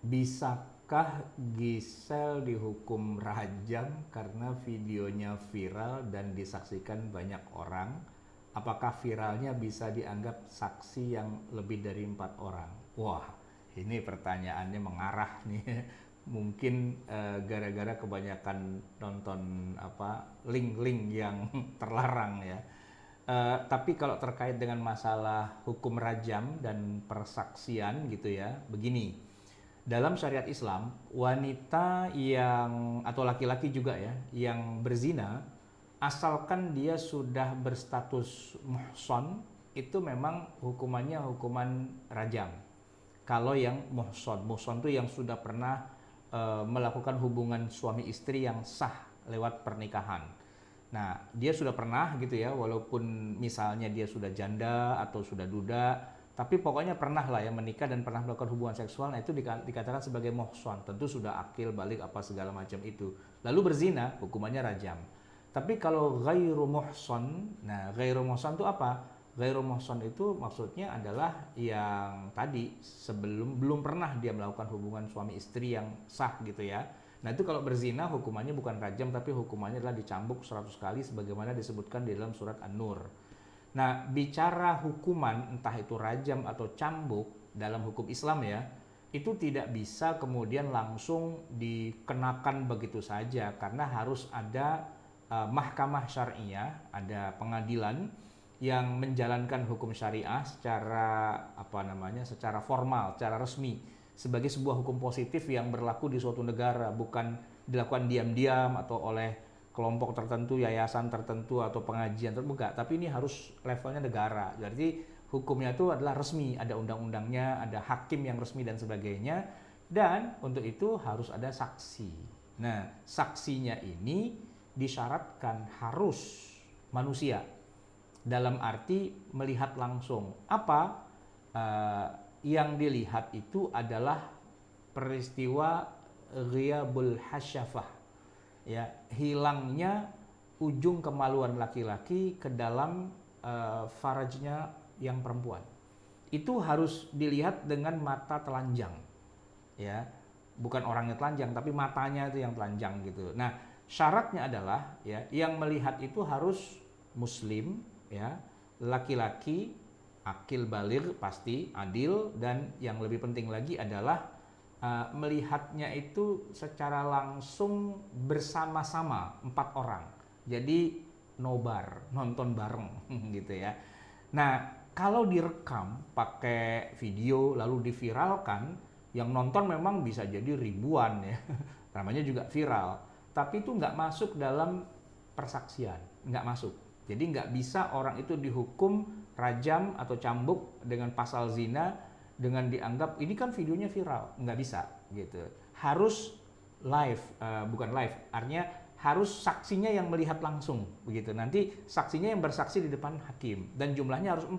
Bisakah Gisel dihukum rajam karena videonya viral dan disaksikan banyak orang? Apakah viralnya bisa dianggap saksi yang lebih dari 4 orang? Wah, ini pertanyaannya mengarah nih. Mungkin gara-gara kebanyakan nonton link-link yang terlarang ya. Tapi kalau terkait dengan masalah hukum rajam dan persaksian gitu ya, begini. Dalam syariat Islam, wanita yang atau laki-laki juga ya, yang berzina, asalkan dia sudah berstatus muhson, itu memang hukumannya hukuman rajam. Kalau yang muhson, muhson itu yang sudah pernah melakukan hubungan suami istri yang sah lewat pernikahan. Nah, dia sudah pernah gitu ya, walaupun misalnya dia sudah janda atau sudah duda, tapi pokoknya pernah lah ya menikah dan pernah melakukan hubungan seksual, nah itu dikatakan sebagai muhsan. Tentu sudah akil, balik, apa segala macam itu. Lalu berzina, hukumannya rajam. Tapi kalau ghairu muhsan, nah ghairu muhsan itu apa? Ghairu muhsan itu maksudnya adalah yang tadi sebelum belum pernah dia melakukan hubungan suami istri yang sah gitu ya. Nah itu kalau berzina hukumannya bukan rajam tapi hukumannya adalah dicambuk 100 kali sebagaimana disebutkan di dalam surat An-Nur. Nah bicara hukuman entah itu rajam atau cambuk dalam hukum Islam ya, itu tidak bisa kemudian langsung dikenakan begitu saja karena harus ada mahkamah syariah, ada pengadilan yang menjalankan hukum syariah secara secara formal, secara resmi sebagai sebuah hukum positif yang berlaku di suatu negara, bukan dilakukan diam-diam atau oleh kelompok tertentu, yayasan tertentu atau pengajian terbuka, tapi ini harus levelnya negara. Jadi hukumnya itu adalah resmi, ada undang-undangnya, ada hakim yang resmi dan sebagainya, dan untuk itu harus ada saksi. Nah, saksinya ini disyaratkan harus manusia, dalam arti melihat langsung. Apa yang dilihat itu adalah peristiwa ghiyabul hasyafah, ya, hilangnya ujung kemaluan laki-laki ke dalam farajnya yang perempuan. Itu harus dilihat dengan mata telanjang, ya, bukan orangnya telanjang tapi matanya itu yang telanjang gitu. Nah syaratnya adalah ya yang melihat itu harus muslim, ya, laki-laki, akil baligh pasti, adil, dan yang lebih penting lagi adalah melihatnya itu secara langsung bersama-sama 4 orang. Jadi nobar, nonton bareng gitu ya. Nah, kalau direkam pakai video lalu diviralkan, yang nonton memang bisa jadi ribuan ya. Namanya juga viral. Tapi itu nggak masuk dalam persaksian, nggak masuk. Jadi nggak bisa orang itu dihukum rajam atau cambuk dengan pasal zina dengan dianggap ini kan videonya viral, nggak bisa gitu. Harus live, bukan live, artinya harus saksinya yang melihat langsung begitu. Nanti saksinya yang bersaksi di depan hakim dan jumlahnya harus 4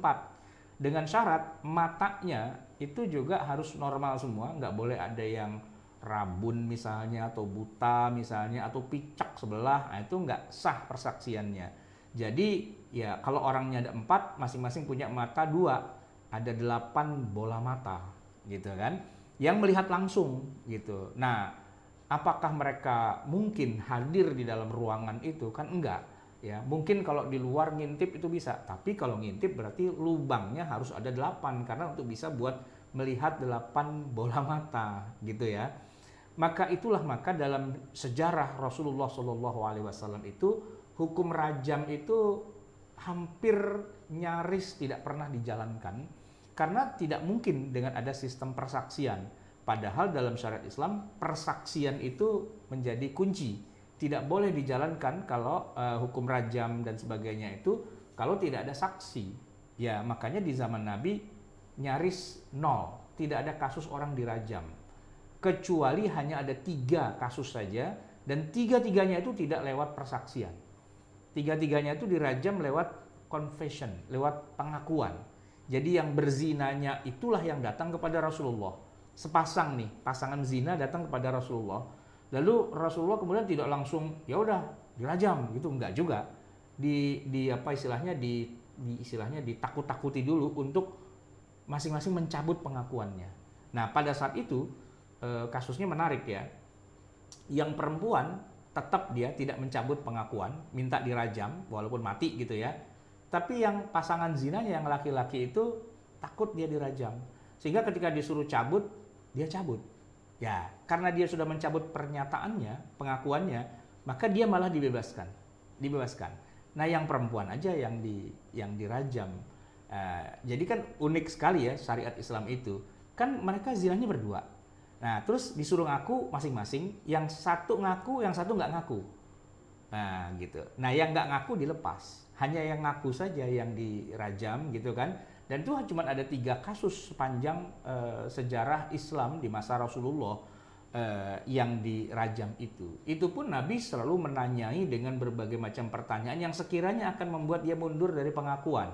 dengan syarat matanya itu juga harus normal semua, nggak boleh ada yang rabun misalnya atau buta misalnya atau picak sebelah, nah itu nggak sah persaksiannya. Jadi ya kalau orangnya ada 4, masing-masing punya mata 2, ada 8 bola mata gitu kan, yang melihat langsung gitu. Nah apakah mereka mungkin hadir di dalam ruangan itu? Kan enggak ya. Mungkin kalau di luar ngintip itu bisa, tapi kalau ngintip berarti lubangnya harus ada 8 karena untuk bisa buat melihat 8 bola mata gitu ya. Maka dalam sejarah Rasulullah SAW itu hukum rajam itu hampir nyaris tidak pernah dijalankan karena tidak mungkin dengan ada sistem persaksian. Padahal dalam syariat Islam persaksian itu menjadi kunci. Tidak boleh dijalankan kalau hukum rajam dan sebagainya itu kalau tidak ada saksi. Ya makanya di zaman Nabi nyaris nol, tidak ada kasus orang dirajam. Kecuali hanya ada 3 kasus saja dan tiga-tiganya itu tidak lewat persaksian. Tiga-tiganya itu dirajam lewat confession, lewat pengakuan. Jadi yang berzinanya itulah yang datang kepada Rasulullah. Sepasang nih, pasangan zina datang kepada Rasulullah. Lalu Rasulullah kemudian tidak langsung ya udah dirajam gitu, enggak juga. Di apa istilahnya istilahnya ditakut-takuti dulu untuk masing-masing mencabut pengakuannya. Nah, pada saat itu kasusnya menarik ya. Yang perempuan tetap dia tidak mencabut pengakuan, minta dirajam walaupun mati gitu ya. Tapi yang pasangan zinanya yang laki-laki itu takut dia dirajam. Sehingga ketika disuruh cabut, dia cabut. Ya, karena dia sudah mencabut pernyataannya, pengakuannya, maka dia malah dibebaskan. Dibebaskan. Nah, yang perempuan aja yang dirajam. Jadi kan unik sekali ya syariat Islam itu. Kan mereka zinanya berdua. Nah, terus disuruh ngaku masing-masing, yang satu ngaku, yang satu nggak ngaku. Nah, gitu. Nah, yang nggak ngaku dilepas. Hanya yang ngaku saja yang dirajam gitu kan. Dan itu cuma ada 3 kasus sepanjang sejarah Islam di masa Rasulullah yang dirajam itu. Itu pun Nabi selalu menanyai dengan berbagai macam pertanyaan yang sekiranya akan membuat dia mundur dari pengakuan.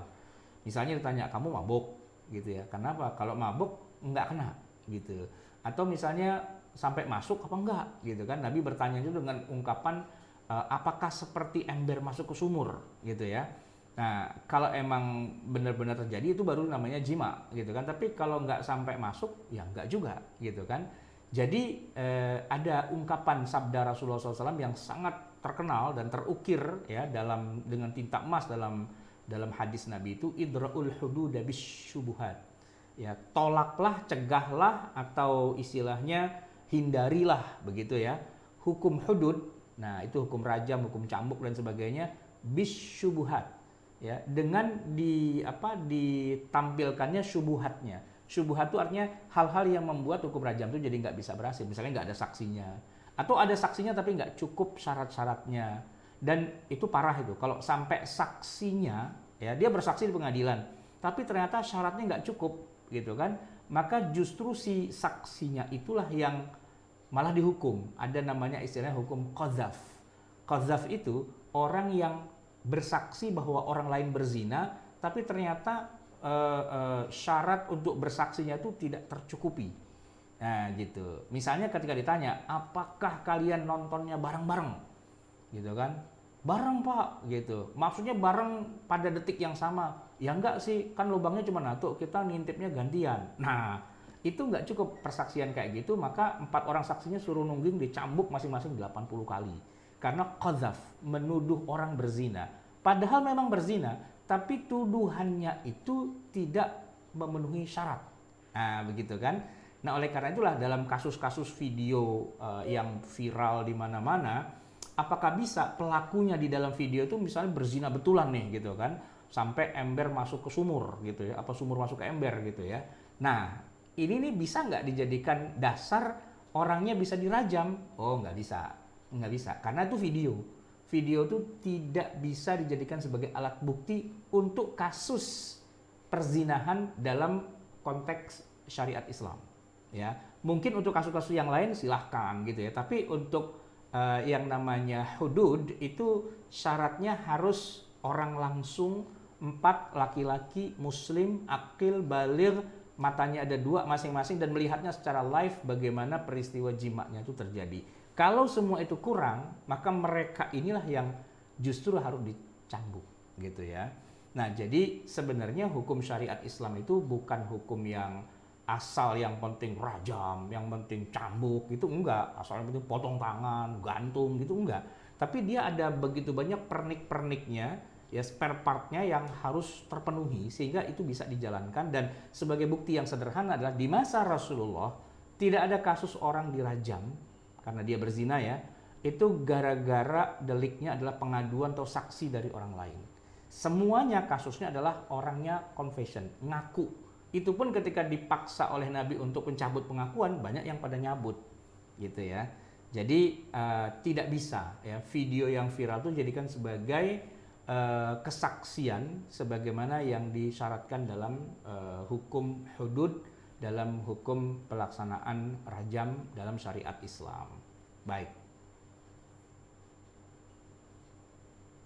Misalnya ditanya, kamu mabuk? Gitu ya. Kenapa? Kalau mabuk nggak kena gitu. Atau misalnya sampai masuk apa enggak gitu kan. Nabi bertanya itu dengan ungkapan apakah seperti ember masuk ke sumur gitu ya. Nah, kalau emang benar-benar terjadi itu baru namanya jima gitu kan. Tapi kalau nggak sampai masuk ya enggak juga gitu kan. Jadi ada ungkapan sabda Rasulullah SAW yang sangat terkenal dan terukir ya dengan tinta emas dalam hadis Nabi itu, idra'ul hududa bisyubuhat. Ya, tolaklah, cegahlah, atau istilahnya hindarilah begitu ya hukum hudud. Nah, itu hukum rajam, hukum cambuk dan sebagainya bisyubuhat ya, dengan ditampilkannya syubuhatnya. Syubuhat itu artinya hal-hal yang membuat hukum rajam itu jadi nggak bisa berhasil. Misalnya nggak ada saksinya, atau ada saksinya tapi nggak cukup syarat-syaratnya. Dan itu parah itu kalau sampai saksinya ya, dia bersaksi di pengadilan tapi ternyata syaratnya nggak cukup gitu kan, maka justru si saksinya itulah yang malah dihukum. Ada namanya istilahnya hukum qadzaf. Qadzaf itu orang yang bersaksi bahwa orang lain berzina tapi ternyata syarat untuk bersaksinya itu tidak tercukupi. Nah gitu. Misalnya ketika ditanya, apakah kalian nontonnya bareng-bareng gitu kan, bareng pak gitu, maksudnya bareng pada detik yang sama. Ya enggak sih, kan lubangnya cuma satu, kita ngintipnya gantian. Nah, itu enggak cukup persaksian kayak gitu, maka 4 orang saksinya suruh nungging dicambuk masing-masing 80 kali. Karena qadzaf, menuduh orang berzina. Padahal memang berzina, tapi tuduhannya itu tidak memenuhi syarat. Nah, begitu kan? Nah, oleh karena itulah dalam kasus-kasus video yang viral di mana-mana, apakah bisa pelakunya di dalam video itu misalnya berzina betulan nih gitu kan, sampai ember masuk ke sumur gitu ya, apa sumur masuk ke ember gitu ya. Nah, ini nih bisa nggak dijadikan dasar orangnya bisa dirajam? Oh, nggak bisa, karena itu video. Video itu tidak bisa dijadikan sebagai alat bukti untuk kasus perzinahan dalam konteks syariat Islam. Ya, mungkin untuk kasus-kasus yang lain silahkan gitu ya, tapi untuk yang namanya hudud itu syaratnya harus orang langsung 4 laki-laki muslim akil baligh, matanya ada 2 masing-masing dan melihatnya secara live bagaimana peristiwa jimanya itu terjadi. Kalau semua itu kurang, maka mereka inilah yang justru harus dicambuk gitu ya. Nah, jadi sebenarnya hukum syariat Islam itu bukan hukum yang asal yang penting rajam, yang penting cambuk gitu, enggak. Asal yang penting potong tangan, gantung gitu, enggak. Tapi dia ada begitu banyak pernik-perniknya, ya spare partnya yang harus terpenuhi sehingga itu bisa dijalankan. Dan sebagai bukti yang sederhana adalah di masa Rasulullah tidak ada kasus orang dirajam karena dia berzina ya, itu gara-gara deliknya adalah pengaduan atau saksi dari orang lain. Semuanya kasusnya adalah orangnya confession, ngaku. Itu pun ketika dipaksa oleh Nabi untuk mencabut pengakuan, banyak yang pada nyabut gitu ya. Jadi tidak bisa ya video yang viral itu jadikan sebagai kesaksian sebagaimana yang disyaratkan dalam hukum hudud, dalam hukum pelaksanaan rajam dalam syariat Islam. Baik.